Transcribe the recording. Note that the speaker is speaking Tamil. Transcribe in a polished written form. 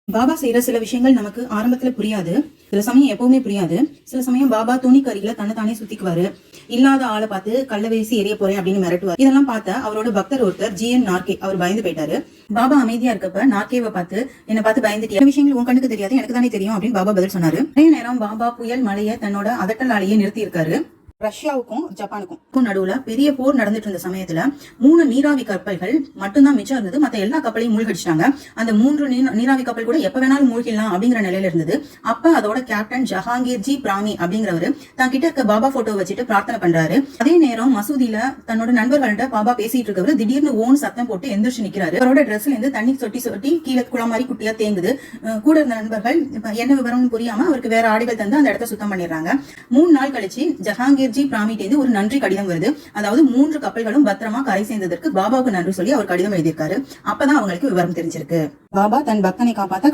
பாபா செய்யற சில விஷயங்கள் நமக்கு ஆரம்பத்துல புரியாது, சில சமயம் எப்பவுமே புரியாது. சில சமயம் பாபா துணிக்கரியில தன்னைத்தானே சுத்திக்குவாரு. இல்லாத ஆளை பார்த்து கள்ள வீசி எரிய போறேன் அப்படின்னு மிரட்டுவார். இதெல்லாம் பார்த்த அவரோட பக்தர் ஒருத்தர் ஜிஎன் நார்கே அவர் பயந்து போயிட்டாரு. பாபா அமைதியா இருக்கப்ப நார்கேவை பார்த்து என்னை பார்த்து பயந்துட்டு விஷயங்கள் உன் கண்ணுக்கு தெரியாது, எனக்கு தானே தெரியும் அப்படின்னு பாபா பதில் சொன்னாரு. அதே நேரம் பாபா புயல் மழையை தன்னோட அதட்டலாலேயே நிறுத்தி இருக்காரு. ரஷ்யாவுக்கும் ஜப்பானுக்கும் நடுவுல பெரிய போர் நடந்துட்டு இருந்த சமயத்துல 3 நீராவி கப்பல்கள் மட்டும்தான் மிச்சம் இருந்தது. மத்த எல்லா கப்பலையும் மூழ்கடிச்சிட்டாங்க. அந்த 3 நீராவி கப்பல் கூட எப்ப வேணாலும் மூழ்கிடலாம் அப்படிங்கிற நிலையில இருந்தது. அப்ப அதோட கேப்டன் ஜஹாங்கீர்ஜி பிராமி அப்படிங்கிறவரு தான் கிட்ட இருக்க பாபா போட்டோ வச்சுட்டு பிரார்த்தனை பண்றாரு. அதே நேரம் மசூதியில தன்னோட நண்பர்கள்ட்ட பாபா பேசிட்டு இருக்கவரு திடீர்னு ஓன் சத்தம் போட்டு எந்திரிச்சு நிக்கிறாரு. அவரோட டிரெஸ்ல இருந்து தண்ணி சொட்டி கீழே குளம் மாதிரி குட்டியா தேங்குது. கூட இருந்த நண்பர்கள் என்ன விவரம்னு புரியாம அவருக்கு வேற ஆடைகள் தந்து அந்த இடத்த சுத்தம் பண்ணிடுறாங்க. 3 நாள் கழிச்சு ஜஹாங்கீர் பிராமிட்டேந்து ஒரு நன்றி கடிதம் வருது. அதாவது 3 கப்பல்களும் பத்திரமா கரை சேர்ந்ததற்கு பாபாவுக்கு நன்றி சொல்லி அவர் கடிதம் எழுதியிருக்காரு. அப்பதான் அவங்களுக்கு விவரம் தெரிஞ்சிருக்கு. பாபா தன் பக்தனை காப்பாத்த